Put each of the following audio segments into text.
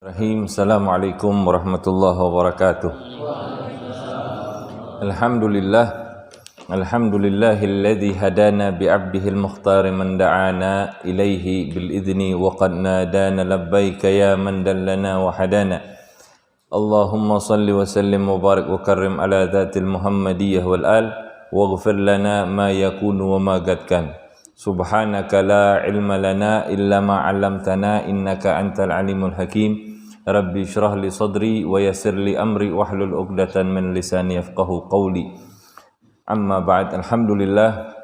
Assalamualaikum warahmatullahi wabarakatuh. Alhamdulillahilladzi hadana bi'abdihil mukhtar man da'ana ilaihi bil idzni wa qad nadana labbaika ya man dallana wa hadana. Allahumma salli wa sallim wa barik wa karrim ala dhatil muhammadiyyah wal al waghfir lana ma yakunu wa ma gadkan. Subhanaka la ilma lana illa ma 'allamtana innaka antal alimul hakim. Rabbi syrah li sadri wa yassir li amri wahlul 'uqdatan min lisani yafqahu qawli. Amma ba'd. Alhamdulillah,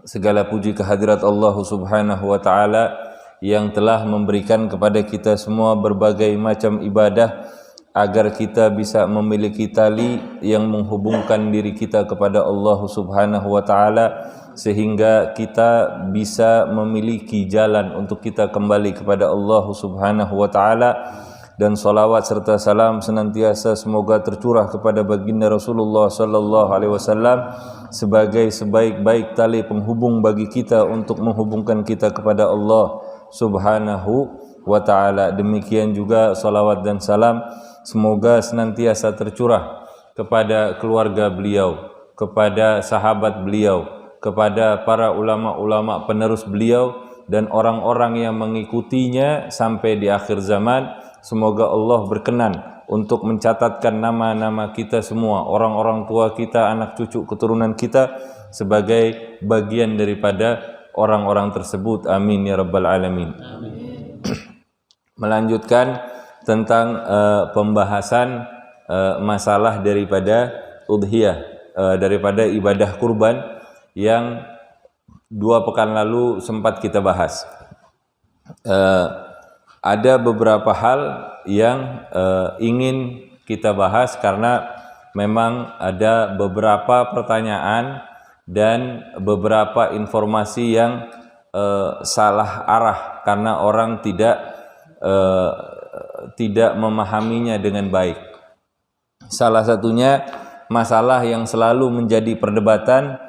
segala puji kehadirat Allah Subhanahu wa taala yang telah memberikan kepada kita semua berbagai macam ibadah agar kita bisa memiliki tali yang menghubungkan diri kita kepada Allah Subhanahu wa taala sehingga kita bisa memiliki jalan untuk kita kembali kepada Allah Subhanahu wa taala. Dan salawat serta salam senantiasa semoga tercurah kepada baginda Rasulullah sallallahu alaihi wasallam sebagai sebaik-baik tali penghubung bagi kita untuk menghubungkan kita kepada Allah Subhanahu wa taala. Demikian juga salawat dan salam semoga senantiasa tercurah kepada keluarga beliau, kepada sahabat beliau, kepada para ulama-ulama penerus beliau dan orang-orang yang mengikutinya sampai di akhir zaman. Semoga Allah berkenan untuk mencatatkan nama-nama kita semua, orang-orang tua kita, anak cucu keturunan kita sebagai bagian daripada orang-orang tersebut. Amin ya rabbal alamin. Melanjutkan tentang pembahasan masalah daripada udhiyah, daripada ibadah kurban yang 2 pekan lalu sempat kita bahas. Ada beberapa hal yang ingin kita bahas karena memang ada beberapa pertanyaan dan beberapa informasi yang salah arah karena orang tidak memahaminya dengan baik. Salah satunya masalah yang selalu menjadi perdebatan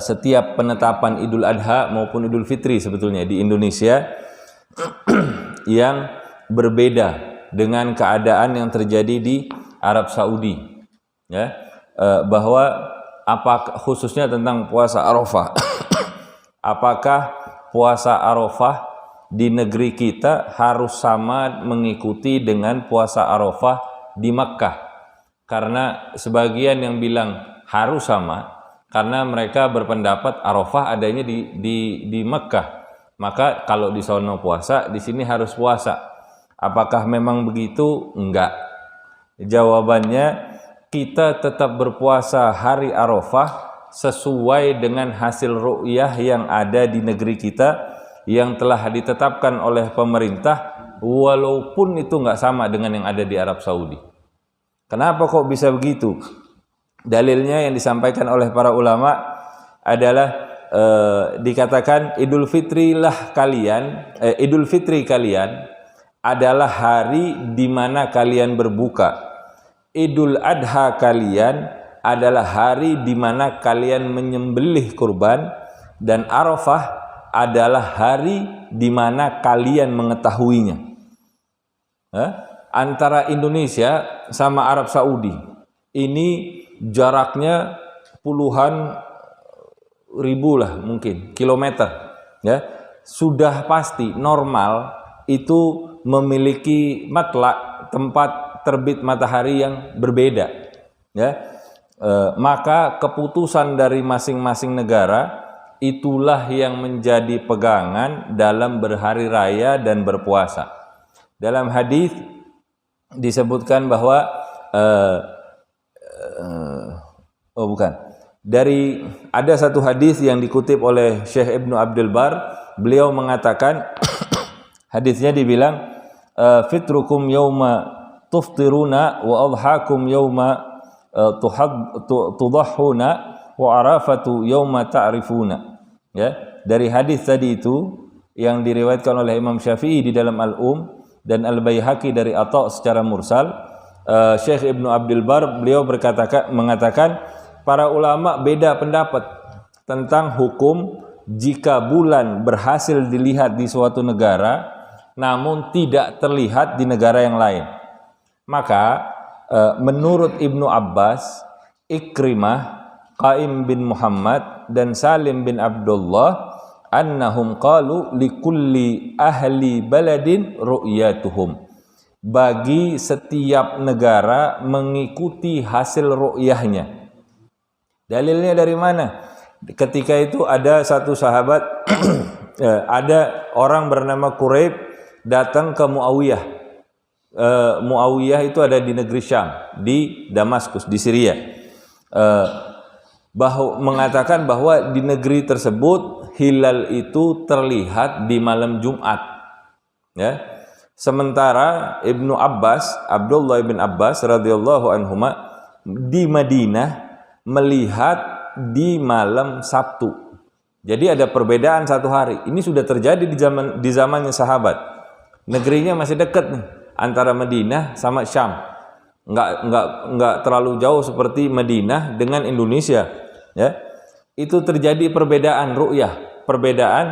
setiap penetapan Idul Adha maupun Idul Fitri sebetulnya di Indonesia yang berbeda dengan keadaan yang terjadi di Arab Saudi, ya, bahwa khususnya tentang puasa Arafah. Apakah puasa Arafah di negeri kita harus sama mengikuti dengan puasa Arafah di Makkah? Karena sebagian yang bilang harus sama karena mereka berpendapat Arafah adanya di Makkah. Maka kalau di sono puasa, di sini harus puasa. Apakah memang begitu? Enggak. Jawabannya, kita tetap berpuasa hari Arafah sesuai dengan hasil ru'yah yang ada di negeri kita yang telah ditetapkan oleh pemerintah, walaupun itu enggak sama dengan yang ada di Arab Saudi. Kenapa kok bisa begitu? Dalilnya yang disampaikan oleh para ulama adalah dikatakan Idul Fitri kalian adalah hari di mana kalian berbuka. Idul Adha kalian adalah hari di mana kalian menyembelih kurban, dan Arafah adalah hari di mana kalian mengetahuinya. Antara Indonesia sama Arab Saudi ini jaraknya puluhan ribu lah mungkin kilometer, ya. Sudah pasti normal itu memiliki matlak, tempat terbit matahari yang berbeda, ya. Maka keputusan dari masing-masing negara itulah yang menjadi pegangan dalam berhari raya dan berpuasa. Dalam hadis disebutkan bahwa ada satu hadis yang dikutip oleh Syekh Ibnu Abdul Bar. Beliau mengatakan, hadisnya dibilang fitrukum yauma tuftiruna wa adhakum yauma tudahhuna wa arafatu yauma ta'rifuna. Ya, dari hadis tadi itu yang diriwayatkan oleh Imam Syafi'i di dalam Al-Um dan Al-Baihaqi dari Atha secara mursal, Syekh Ibnu Abdul Bar beliau mengatakan para ulama beda pendapat tentang hukum jika bulan berhasil dilihat di suatu negara namun tidak terlihat di negara yang lain. Maka menurut Ibnu Abbas, Ikrimah, Qaim bin Muhammad dan Salim bin Abdullah annahum qalu likulli ahli baladin ru'yatuhum. Bagi setiap negara mengikuti hasil ru'yahnya. Dalilnya dari mana? Ketika itu ada satu sahabat ada orang bernama Quraib datang ke Muawiyah. Muawiyah itu ada di negeri Syam, di Damaskus, di Syria. Mengatakan bahwa di negeri tersebut hilal itu terlihat di malam Jumat. Ya. Sementara Ibnu Abbas, Abdullah bin Abbas radhiyallahu anhuma di Madinah melihat di malam Sabtu. Jadi ada perbedaan satu hari. Ini sudah terjadi di zamannya sahabat. Negerinya masih dekat nih antara Madinah sama Syam. Enggak terlalu jauh seperti Madinah dengan Indonesia, ya. Itu terjadi perbedaan ru'yah, perbedaan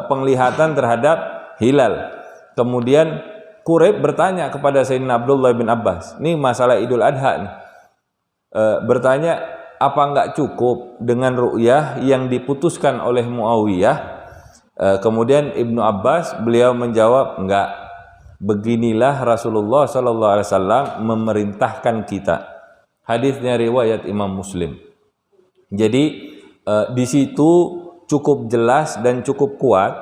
penglihatan terhadap hilal. Kemudian Quraib bertanya kepada Sayyidina Abdullah bin Abbas, ini masalah Idul Adha nih. Bertanya, apa enggak cukup dengan ru'yah yang diputuskan oleh Muawiyah? Kemudian Ibnu Abbas beliau menjawab, enggak. Beginilah Rasulullah sallallahu alaihi wasallam memerintahkan kita. Hadisnya riwayat Imam Muslim. Jadi di situ cukup jelas dan cukup kuat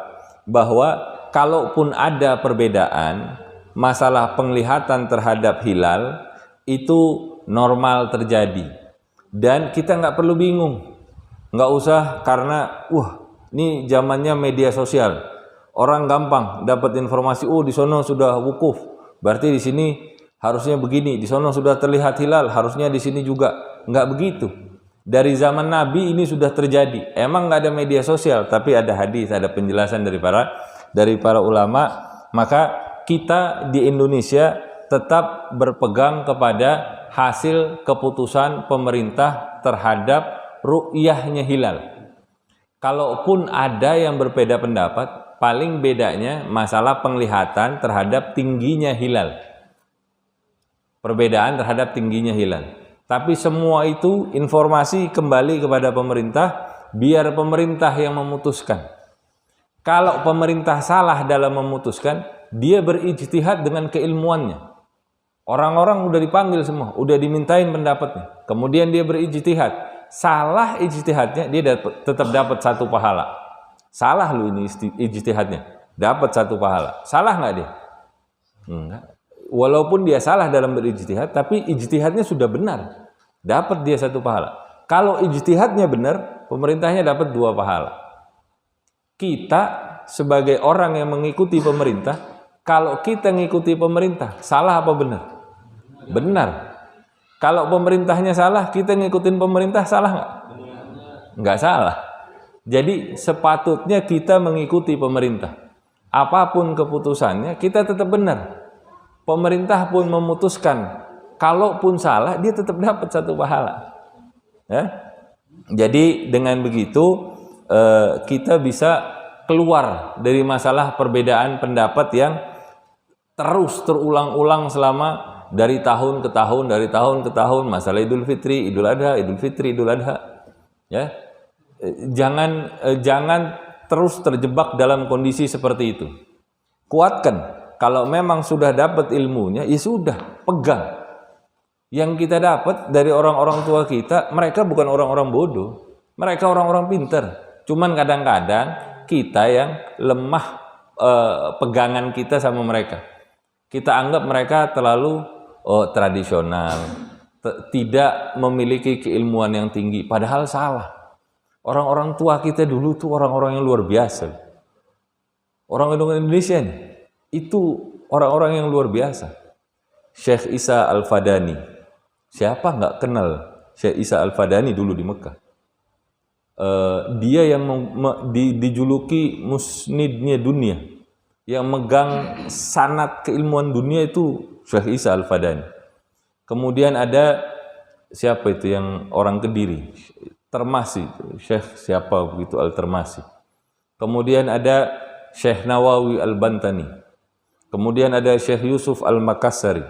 bahwa kalaupun ada perbedaan masalah penglihatan terhadap hilal itu normal terjadi dan kita nggak perlu bingung, nggak usah karena ini zamannya media sosial, orang gampang dapat informasi, di sono sudah wukuf, berarti di sini harusnya begini, di sono sudah terlihat hilal, harusnya di sini juga. Nggak begitu. Dari zaman Nabi ini sudah terjadi. Emang nggak ada media sosial, tapi ada hadis, ada penjelasan dari para ulama. Maka kita di Indonesia tetap berpegang kepada hasil keputusan pemerintah terhadap ru'yahnya hilal. Kalaupun ada yang berbeda pendapat, paling bedanya masalah penglihatan terhadap tingginya hilal. Perbedaan terhadap tingginya hilal. Tapi semua itu informasi kembali kepada pemerintah, biar pemerintah yang memutuskan. Kalau pemerintah salah dalam memutuskan, dia berijtihad dengan keilmuannya. Orang-orang udah dipanggil semua, udah dimintain pendapatnya. Kemudian dia berijtihad. Salah ijtihadnya, dia tetap dapat satu pahala. Salah lu ini ijtihadnya, dapat satu pahala. Salah nggak dia? Enggak. Walaupun dia salah dalam berijtihad, tapi ijtihadnya sudah benar, dapat dia satu pahala. Kalau ijtihadnya benar, pemerintahnya dapat 2 pahala. Kita sebagai orang yang mengikuti pemerintah, kalau kita mengikuti pemerintah, salah apa benar? Benar. Kalau pemerintahnya salah, kita ngikutin pemerintah, salah nggak? Nggak salah. Jadi sepatutnya kita mengikuti pemerintah. Apapun keputusannya, kita tetap benar. Pemerintah pun memutuskan, kalaupun salah, dia tetap dapat satu pahala. Ya? Jadi dengan begitu, kita bisa keluar dari masalah perbedaan pendapat yang terus terulang-ulang selama dari tahun ke tahun, masalah Idul Fitri, Idul Adha, Idul Fitri, Idul Adha. Ya? Jangan terus terjebak dalam kondisi seperti itu. Kuatkan. Kalau memang sudah dapat ilmunya, ya sudah, pegang. Yang kita dapat dari orang-orang tua kita, mereka bukan orang-orang bodoh. Mereka orang-orang pintar. Cuman kadang-kadang kita yang lemah pegangan kita sama mereka. Kita anggap mereka terlalu tradisional, tidak memiliki keilmuan yang tinggi. Padahal salah. Orang-orang tua kita dulu tuh orang-orang yang luar biasa. Orang Indonesia nih, itu orang-orang yang luar biasa. Syekh Isa Al-Fadani, siapa nggak kenal Syekh Isa Al-Fadani dulu di Mekah? Dia yang dijuluki musnidnya dunia, yang megang sanad keilmuan dunia itu Syekh Isa Al-Fadani. Kemudian ada siapa itu yang orang Kediri, Termasi, Syekh siapa begitu Al-Termasi. Kemudian ada Syekh Nawawi Al-Bantani. kemudian ada Syekh Yusuf Al-Makassari,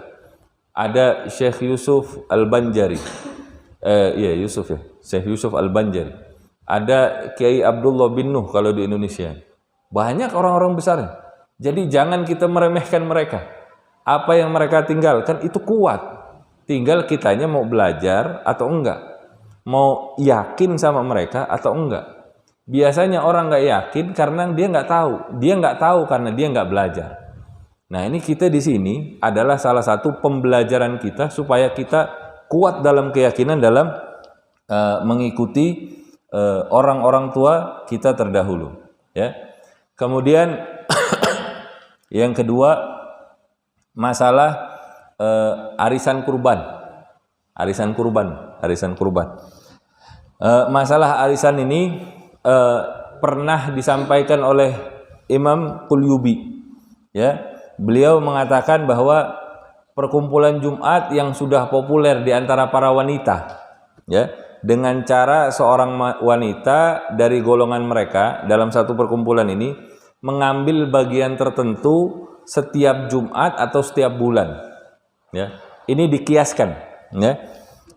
ada Syekh Yusuf Al-Banjari, Yusuf ya, Syekh Yusuf Al-Banjari, ada Kiai Abdullah bin Nuh kalau di Indonesia. Banyak orang-orang besar. Jadi jangan kita meremehkan mereka. Apa yang mereka tinggalkan itu kuat. Tinggal kitanya mau belajar atau enggak. Mau yakin sama mereka atau enggak. Biasanya orang nggak yakin karena dia nggak tahu. Dia nggak tahu karena dia nggak belajar. Nah, ini kita di sini adalah salah satu pembelajaran kita supaya kita kuat dalam keyakinan dalam mengikuti orang-orang tua kita terdahulu. Ya. Kemudian yang kedua, masalah arisan kurban. Masalah arisan ini pernah disampaikan oleh Imam Qulyubi. Ya, beliau mengatakan bahwa perkumpulan Jumat yang sudah populer di antara para wanita, ya, dengan cara seorang wanita dari golongan mereka dalam satu perkumpulan ini mengambil bagian tertentu setiap Jumat atau setiap bulan, ya. Ini dikiaskan, ya.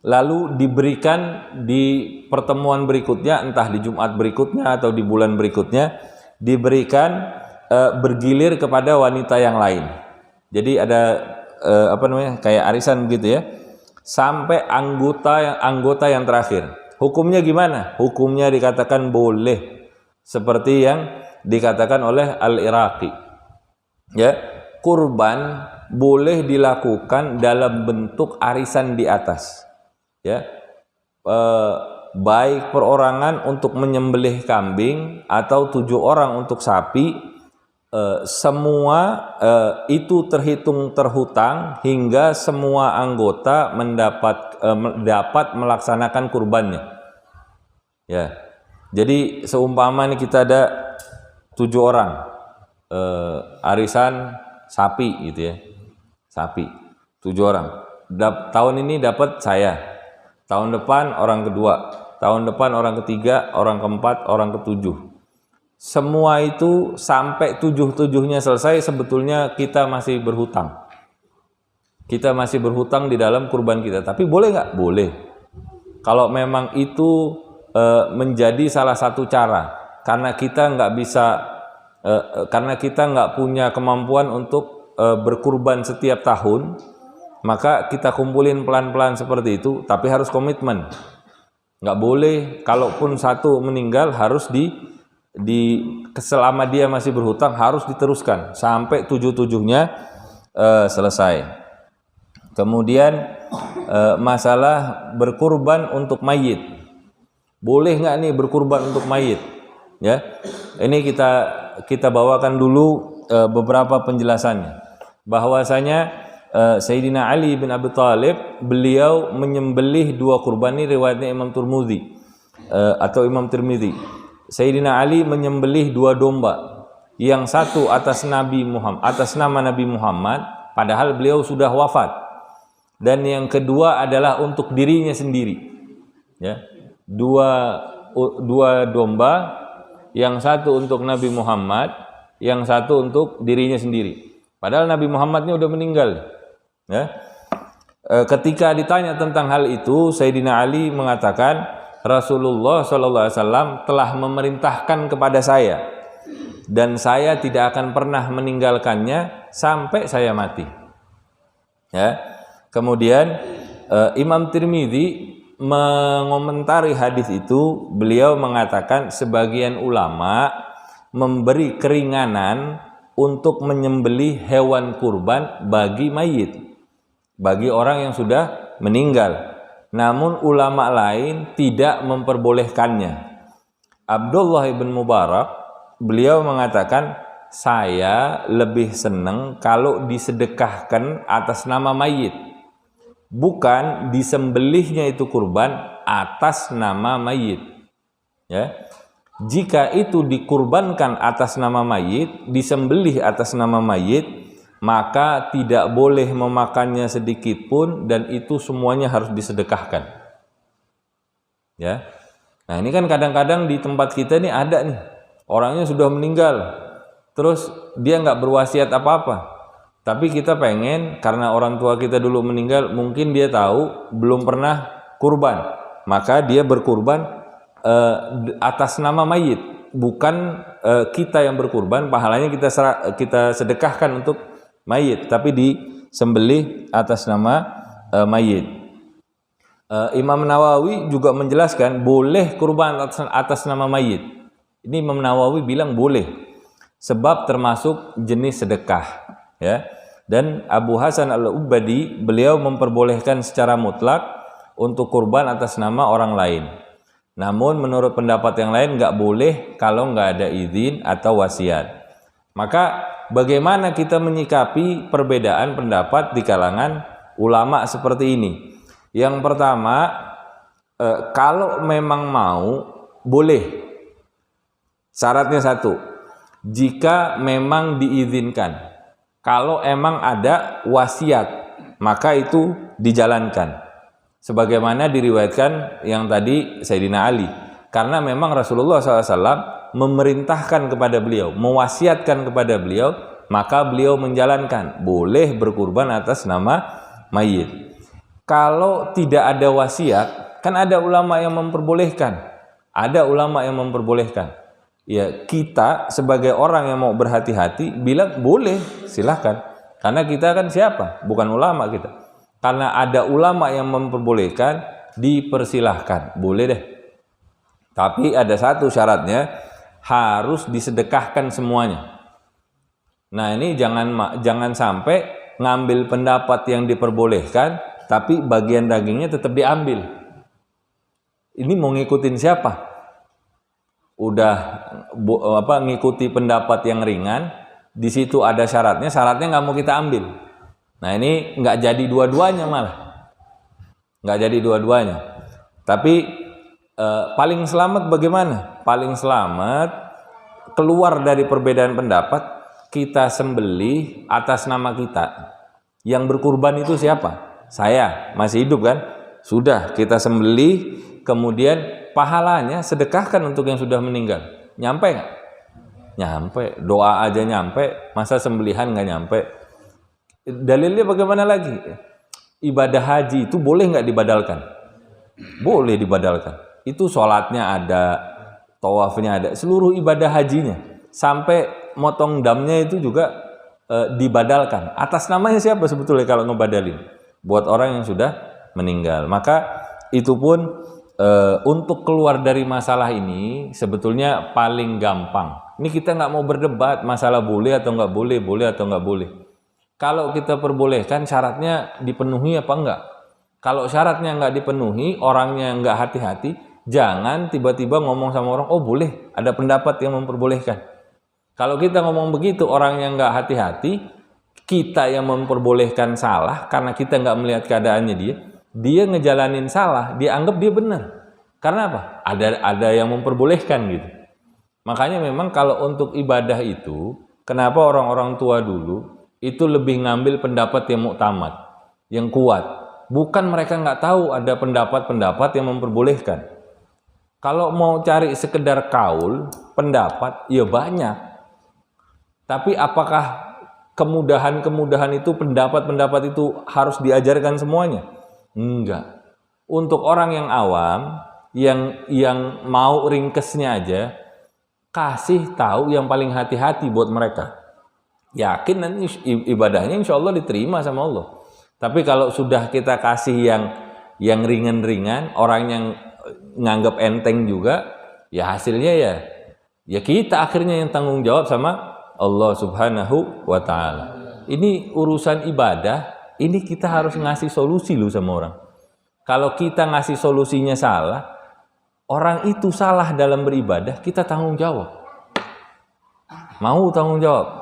Lalu diberikan di pertemuan berikutnya, entah di Jumat berikutnya atau di bulan berikutnya, diberikan bergilir kepada wanita yang lain. Jadi ada kayak arisan begitu, ya. Sampai anggota yang terakhir. Hukumnya gimana? Hukumnya dikatakan boleh, seperti yang dikatakan oleh Al-Iraqi. Ya, kurban boleh dilakukan dalam bentuk arisan di atas. Ya, baik perorangan untuk menyembelih kambing atau 7 orang untuk sapi, semua itu terhitung terhutang hingga semua anggota dapat melaksanakan kurbannya. Ya, jadi seumpama nih kita ada 7 orang arisan sapi gitu, ya, sapi 7 orang. Tahun ini dapat saya, tahun depan orang kedua, tahun depan orang ketiga, orang keempat, orang ketujuh. Semua itu sampai 7-7-nya selesai, sebetulnya kita masih berhutang. Kita masih berhutang di dalam kurban kita. Tapi boleh nggak? Boleh. Kalau memang itu menjadi salah satu cara, karena kita nggak bisa, karena kita nggak punya kemampuan untuk berkurban setiap tahun, maka kita kumpulin pelan-pelan seperti itu, tapi harus komitmen. Nggak boleh, kalaupun satu meninggal harus selama dia masih berhutang harus diteruskan sampai 7-7-nya selesai. Kemudian masalah berkurban untuk mayit. Boleh nggak nih berkurban untuk mayit? Ya, ini kita bawakan dulu beberapa penjelasannya. Bahwasanya Sayyidina Ali bin Abi Thalib, beliau menyembelih 2 kurban, ini riwayatnya Imam Tirmidzi atau Imam Tirmidzi. Sayyidina Ali menyembelih 2 domba, yang satu atas nama Nabi Muhammad, padahal beliau sudah wafat, dan yang kedua adalah untuk dirinya sendiri. Ya, dua domba, yang satu untuk Nabi Muhammad, yang satu untuk dirinya sendiri. Padahal Nabi Muhammad ini udah meninggal. Ya. Ketika ditanya tentang hal itu, Sayyidina Ali mengatakan, Rasulullah SAW telah memerintahkan kepada saya, dan saya tidak akan pernah meninggalkannya sampai saya mati. Ya. Kemudian Imam Tirmidzi mengomentari hadis itu, beliau mengatakan sebagian ulama memberi keringanan untuk menyembelih hewan kurban bagi mayit, bagi orang yang sudah meninggal. Namun ulama lain tidak memperbolehkannya. Abdullah ibn Mubarak, beliau mengatakan, saya lebih senang kalau disedekahkan atas nama mayit, bukan disembelihnya itu kurban atas nama mayit. Ya. Jika itu dikurbankan atas nama mayit, disembelih atas nama mayit, maka tidak boleh memakannya sedikit pun, dan itu semuanya harus disedekahkan. Ya. Nah, ini kan kadang-kadang di tempat kita nih ada nih, orangnya sudah meninggal, terus dia nggak berwasiat apa-apa. Tapi kita pengen, karena orang tua kita dulu meninggal, mungkin dia tahu belum pernah kurban, maka dia berkurban atas nama mayit, bukan kita yang berkurban, pahalanya kita sedekahkan untuk mayit, tapi disembelih atas nama mayit. Imam Nawawi juga menjelaskan boleh kurban atas nama mayit. Ini Imam Nawawi bilang boleh, sebab termasuk jenis sedekah, ya. Dan Abu Hasan Al-Ubadi, beliau memperbolehkan secara mutlak untuk kurban atas nama orang lain. Namun menurut pendapat yang lain nggak boleh kalau nggak ada izin atau wasiat. Maka bagaimana kita menyikapi perbedaan pendapat di kalangan ulama seperti ini? Yang pertama, kalau memang mau, boleh. Syaratnya satu, jika memang diizinkan. Kalau emang ada wasiat, maka itu dijalankan. Sebagaimana diriwayatkan yang tadi Sayyidina Ali. Karena memang Rasulullah SAW memerintahkan kepada beliau, mewasiatkan kepada beliau, maka beliau menjalankan. Boleh berkurban atas nama mayit. Kalau tidak ada wasiat, kan ada ulama yang memperbolehkan. Ada ulama yang memperbolehkan. Ya, kita sebagai orang yang mau berhati-hati bilang boleh, silahkan. Karena kita kan siapa? Bukan ulama kita. Karena ada ulama yang memperbolehkan, dipersilahkan. Boleh deh. Tapi ada satu syaratnya, harus disedekahkan semuanya. Nah, ini jangan sampai ngambil pendapat yang diperbolehkan, tapi bagian dagingnya tetap diambil. Ini mau ngikutin siapa? Udah ngikuti pendapat yang ringan, di situ ada syaratnya nggak mau kita ambil. Nah, ini nggak jadi dua-duanya, malah nggak jadi dua-duanya. Tapi paling selamat bagaimana? Paling selamat keluar dari perbedaan pendapat, kita sembelih atas nama kita. Yang berkurban itu siapa? Saya, masih hidup kan? Sudah, kita sembelih, kemudian pahalanya sedekahkan untuk yang sudah meninggal. Nyampe nggak? Nyampe. Doa aja nyampe, masa sembelihan nggak nyampe? Dalilnya bagaimana lagi? Ibadah haji itu boleh nggak dibadalkan? Boleh dibadalkan. Itu sholatnya ada, tawafnya ada, seluruh ibadah hajinya, sampai motong damnya itu juga dibadalkan. Atas namanya siapa sebetulnya kalau ngebadalin? Buat orang yang sudah meninggal. Maka itu pun untuk keluar dari masalah ini sebetulnya paling gampang. Ini kita nggak mau berdebat masalah boleh atau nggak boleh, boleh atau nggak boleh. Kalau kita perbolehkan, syaratnya dipenuhi apa enggak? Kalau syaratnya nggak dipenuhi, orangnya nggak hati-hati, jangan tiba-tiba ngomong sama orang, oh boleh, ada pendapat yang memperbolehkan. Kalau kita ngomong begitu, orang yang nggak hati-hati, kita yang memperbolehkan salah karena kita nggak melihat keadaannya dia ngejalanin salah, dia anggap dia benar. Karena apa? Ada yang memperbolehkan gitu. Makanya memang kalau untuk ibadah itu, kenapa orang-orang tua dulu itu lebih ngambil pendapat yang muktamad, yang kuat. Bukan mereka nggak tahu ada pendapat-pendapat yang memperbolehkan. Kalau mau cari sekedar kaul, pendapat, ya banyak. Tapi apakah kemudahan-kemudahan itu, pendapat-pendapat itu harus diajarkan semuanya? Enggak. Untuk orang yang awam, yang mau ringkesnya aja, kasih tahu yang paling hati-hati buat mereka. Yakin nanti ibadahnya insya Allah diterima sama Allah. Tapi kalau sudah kita kasih yang ringan-ringan, orang yang nganggap enteng juga, ya hasilnya ya kita akhirnya yang tanggung jawab sama Allah Subhanahu wa Ta'ala. Ini urusan ibadah, ini kita harus ngasih solusi loh sama orang. Kalau kita ngasih solusinya salah, orang itu salah dalam beribadah, kita tanggung jawab. Mau tanggung jawab?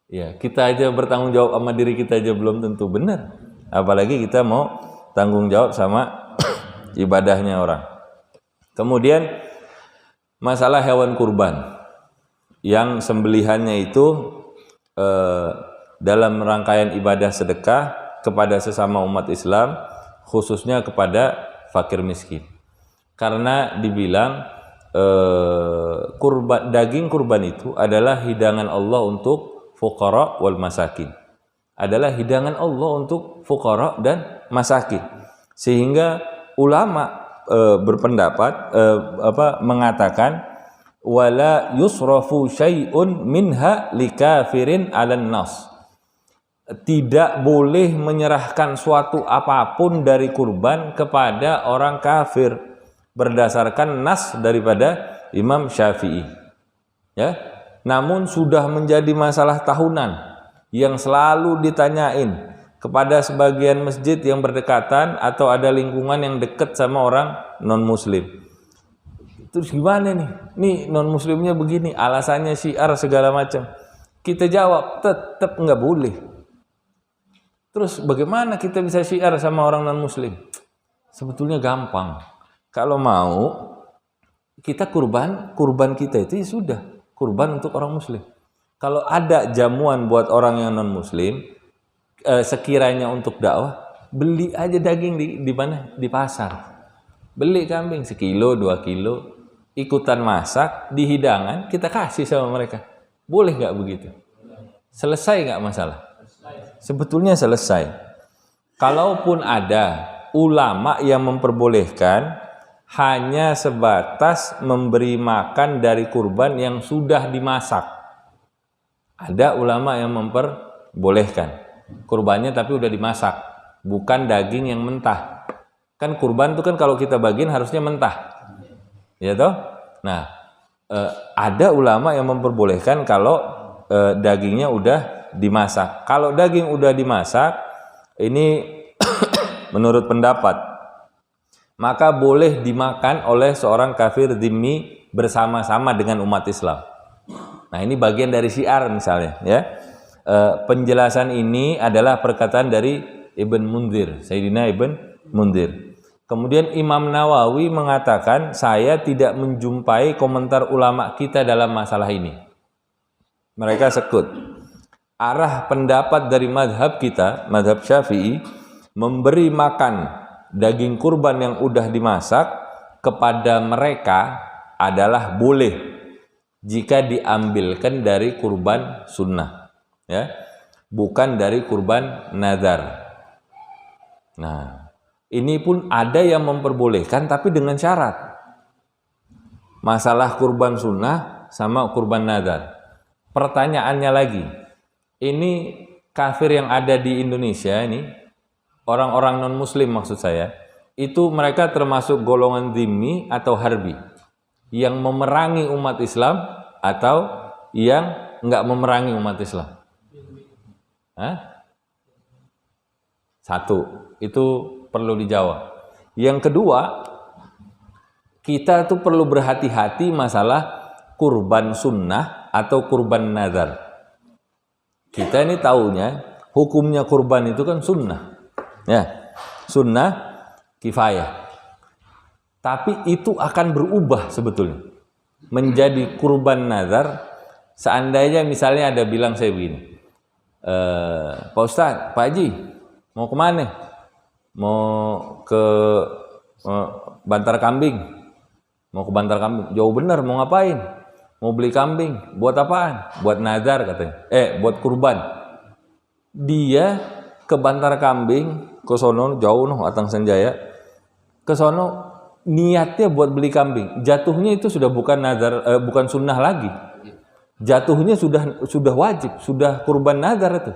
Ya, kita aja bertanggung jawab sama diri kita aja belum tentu benar. Apalagi kita mau tanggung jawab sama ibadahnya orang. Kemudian masalah hewan kurban yang sembelihannya itu dalam rangkaian ibadah sedekah kepada sesama umat Islam, khususnya kepada fakir miskin. Karena dibilang daging kurban itu adalah hidangan Allah untuk fuqara wal masakin. Adalah hidangan Allah untuk fuqara dan masakin. Sehingga ulama berpendapat mengatakan wala yusrafu syai'un minha likafirin 'alan nas. Tidak boleh menyerahkan suatu apapun dari kurban kepada orang kafir berdasarkan nas daripada Imam Syafi'i. Ya. Namun sudah menjadi masalah tahunan yang selalu ditanyain kepada sebagian masjid yang berdekatan atau ada lingkungan yang dekat sama orang non-muslim. Terus gimana nih? Nih non-muslimnya begini, alasannya syiar segala macam. Kita jawab, tetap nggak boleh. Terus bagaimana kita bisa syiar sama orang non-muslim? Sebetulnya gampang. Kalau mau, kita kurban kita itu ya sudah. Kurban untuk orang muslim. Kalau ada jamuan buat orang yang non-muslim, sekiranya untuk dakwah, beli aja daging di mana? Di pasar. Beli kambing 1 kilo, 2 kilo, ikutan masak, di hidangan, kita kasih sama mereka. Boleh nggak begitu? Selesai nggak masalah? Sebetulnya selesai. Kalaupun ada ulama yang memperbolehkan hanya sebatas memberi makan dari kurban yang sudah dimasak. Ada ulama yang memperbolehkan kurbannya tapi udah dimasak, bukan daging yang mentah. Kan kurban itu kan kalau kita bagiin harusnya mentah. Ya toh? Nah, ada ulama yang memperbolehkan kalau dagingnya udah dimasak. Kalau daging udah dimasak, ini menurut pendapat, maka boleh dimakan oleh seorang kafir dzimmi bersama-sama dengan umat Islam. Nah, ini bagian dari syiar misalnya, ya. Penjelasan ini adalah perkataan dari Ibn Munzir, Sayyidina Ibn Munzir. Kemudian Imam Nawawi mengatakan, saya tidak menjumpai komentar ulama kita dalam masalah ini. Mereka sekut. Arah pendapat dari madhab kita, madhab Syafi'i, memberi makan daging kurban yang udah dimasak kepada mereka adalah boleh jika diambilkan dari kurban sunnah, ya, bukan dari kurban nazar. Nah, ini pun ada yang memperbolehkan tapi dengan syarat. Masalah kurban sunnah sama kurban nazar. Pertanyaannya lagi, ini kafir yang ada di Indonesia ini, orang-orang non-muslim maksud saya, itu mereka termasuk golongan dzimmi atau harbi, yang memerangi umat Islam atau yang enggak memerangi umat Islam? Hah? Satu, itu perlu dijawab. Yang kedua, kita tuh perlu berhati-hati masalah kurban sunnah atau kurban nazar. Kita ini taunya hukumnya kurban itu kan sunnah, ya, sunnah kifayah. Tapi itu akan berubah sebetulnya menjadi kurban nazar. Seandainya misalnya ada bilang saya begini, Pak Ustadz, Pak Haji, mau kemana? Mau ke Bantar Kambing. Mau ke Bantar Kambing. Jauh bener, mau ngapain? Mau beli kambing. Buat apaan? Buat nazar katanya. Buat kurban. Dia ke Bantar Kambing, ke sono jauh noh Atang Sanjaya. Ke sono niatnya buat beli kambing. Jatuhnya itu sudah bukan nazar, bukan sunnah lagi. Jatuhnya sudah wajib, sudah kurban nazar itu.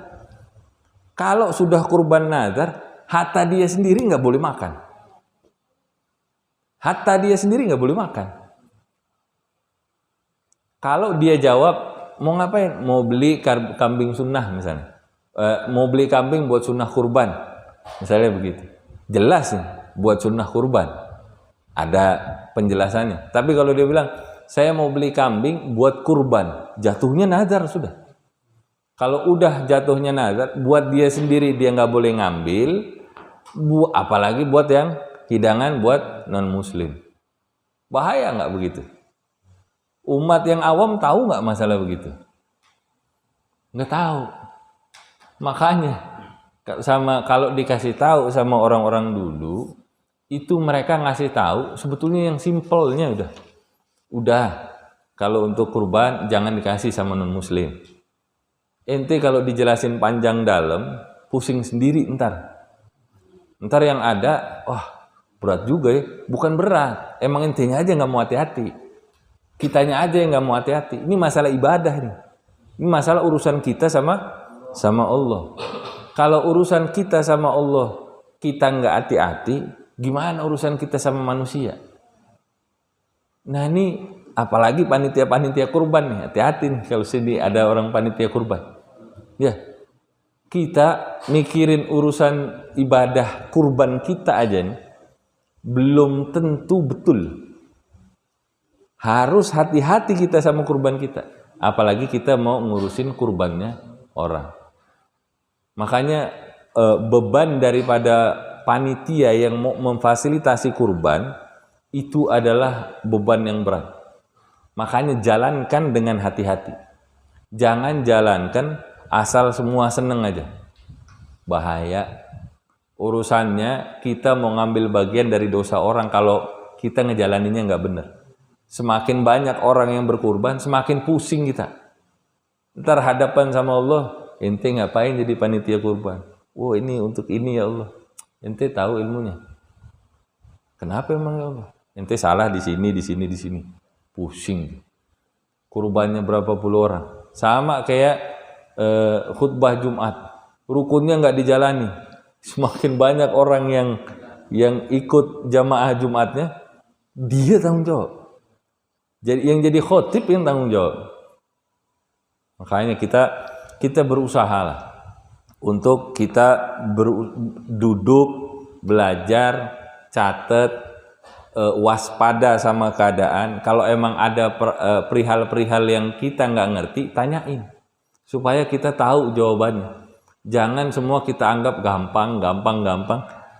Kalau sudah kurban nazar, hatta dia sendiri nggak boleh makan. Hatta dia sendiri nggak boleh makan. Kalau dia jawab, mau ngapain? Mau beli kambing sunnah misalnya. Mau beli kambing buat sunnah kurban. Misalnya begitu. Jelas nih, buat sunnah kurban. Ada penjelasannya. Tapi kalau dia bilang, saya mau beli kambing buat kurban. Jatuhnya nazar sudah. Kalau udah jatuhnya nazar, buat dia sendiri dia nggak boleh ngambil. Apalagi buat yang hidangan buat non-muslim. Bahaya nggak begitu? Umat yang awam tahu nggak masalah begitu? Nggak tahu. Makanya kalau dikasih tahu sama orang-orang dulu, itu mereka ngasih tahu sebetulnya yang simpelnya udah kalau untuk kurban jangan dikasih sama non-muslim. Ente kalau dijelasin panjang dalam, pusing sendiri ntar. Ntar yang ada, wah berat juga ya. Bukan berat, emang entenya aja nggak mau hati-hati. Kitanya aja yang nggak mau hati-hati. Ini masalah ibadah nih. Ini masalah urusan kita sama Allah. Kalau urusan kita sama Allah, kita nggak hati-hati, gimana urusan kita sama manusia? Nah ini apalagi panitia-panitia kurban nih, hati-hati nih kalau sini ada orang panitia kurban. Ya, kita mikirin urusan ibadah kurban kita aja nih, belum tentu betul. Harus hati-hati kita sama kurban kita. Apalagi kita mau ngurusin kurbannya orang. Makanya beban daripada panitia yang mau memfasilitasi kurban itu adalah beban yang berat. Makanya jalankan dengan hati-hati. Jangan jalankan asal semua seneng aja. Bahaya. Urusannya kita mau ngambil bagian dari dosa orang kalau kita ngejalaninnya nggak benar. Semakin banyak orang yang berkurban, semakin pusing kita. Ntar hadapan sama Allah, ente ngapain jadi panitia kurban? Oh ini untuk ini ya Allah. Ente tahu ilmunya. Kenapa emang ya Allah? Ente salah di sini. Pusing. Kurbannya berapa puluh orang. Sama kayak khutbah Jumat. Rukunnya nggak dijalani. Semakin banyak orang yang ikut jamaah Jumatnya, dia tanggung jawab. Jadi yang jadi khotib yang tanggung jawab. Makanya kita berusaha lah untuk kita duduk, belajar, catat, waspada sama keadaan. Kalau emang ada perihal-perihal yang kita nggak ngerti, tanyain supaya kita tahu jawabannya. Jangan semua kita anggap gampang.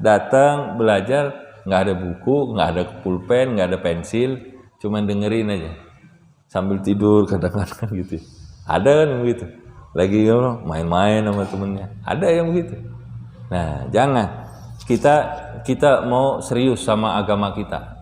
Datang belajar, nggak ada buku, nggak ada pulpen, nggak ada pensil, cuman dengerin aja sambil tidur kadang-kadang gitu. Ada kan begitu, lagi main-main sama temennya, ada yang begitu. Nah jangan, kita mau serius sama agama kita.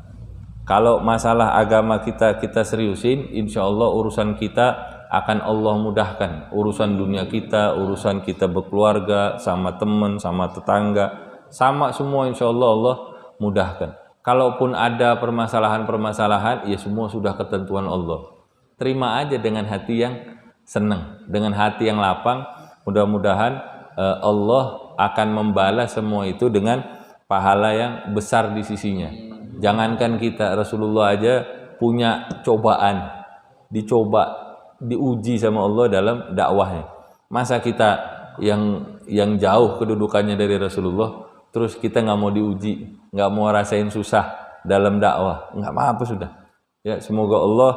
Kalau masalah agama kita seriusin, insya Allah urusan kita akan Allah mudahkan. Urusan dunia kita, urusan kita berkeluarga, sama teman, sama tetangga, sama semua insya Allah mudahkan. Kalaupun ada permasalahan-permasalahan, ya semua sudah ketentuan Allah. Terima aja dengan hati yang senang, dengan hati yang lapang. Mudah-mudahan Allah akan membalas semua itu dengan pahala yang besar di sisinya. Jangankan kita, Rasulullah aja punya cobaan, diuji sama Allah dalam dakwahnya. Masa kita yang jauh kedudukannya dari Rasulullah, terus kita nggak mau diuji, nggak mau rasain susah dalam dakwah, nggak apa-apa sudah. Ya semoga Allah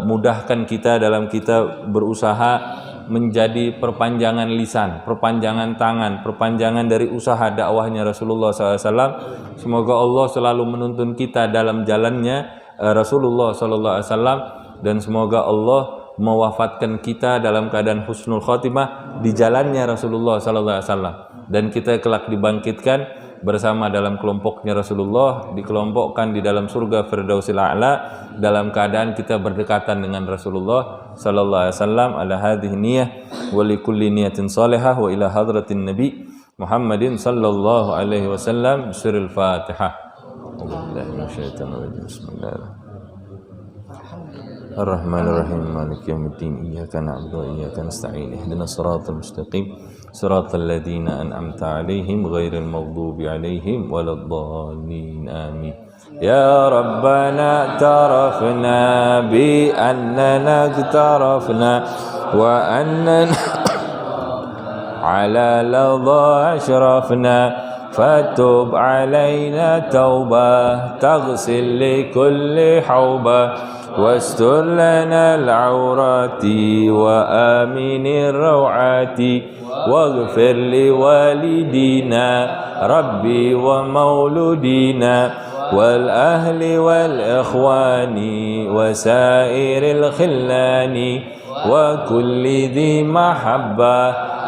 mudahkan kita dalam kita berusaha menjadi perpanjangan lisan, perpanjangan tangan, perpanjangan dari usaha dakwahnya Rasulullah SAW. Semoga Allah selalu menuntun kita dalam jalannya Rasulullah SAW, dan semoga Allah mewafatkan kita dalam keadaan husnul khotimah di jalannya Rasulullah SAW. Dan kita kelak dibangkitkan bersama dalam kelompoknya Rasulullah, dikelompokkan di dalam surga Firdausil A'la dalam keadaan kita berdekatan dengan Rasulullah sallallahu alaihi wasallam. Ala hadhihi niyyah wa li kulli niyatin salihah wa ila hadratin nabi Muhammadin sallallahu alaihi wasallam. Surah Al-Fatihah. Billahi minasyaitonir rajim. Bismillahirrahmanirrahim. Ar-Rahmanir-Rahim. Maliki yaumiddin. Iyyaka na'budu wa iyyaka nasta'in. Ihdinas siratal mustaqim. Siratal ladzina an'amta 'alaihim ghairil maghdubi 'alaihim waladdallin. Amin. Ya Rabbana tarafna bi annana tarafna wa annana ala ladha ashrafna fatub 'alaina taubah taghsil li kulli haubah واستر لنا العورات وآمن الروعات واغفر لوالدينا ربي ومولودينا والأهل والإخوان وسائر الخلان وكل ذي محبة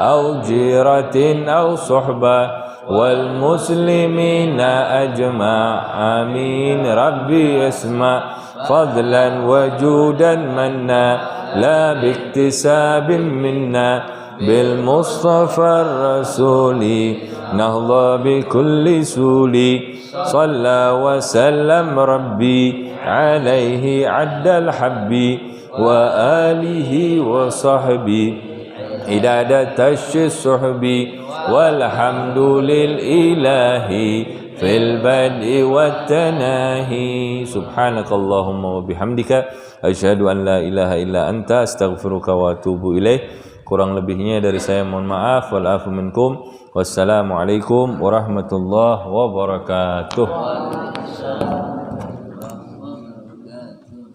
أو جيرة أو صحبة والمسلمين أجمع آمين. ربي اسمع فضلا وجودا منا لا باكتساب منا بالمصطفى الرسول نهضى بكل سول صلى وسلم ربي عليه عد الحب وآله وصحبه إدادة الصحب والحمد للإله في البدء والتناهي سبحانك اللهم وبحمدك أشهد أن لا إله إلا أنت أستغفرك وأتوب إليك. Kurang lebihnya dari saya mohon maaf. Wal afu minkum. Wassalamualaikum warahmatullahi wabarakatuh.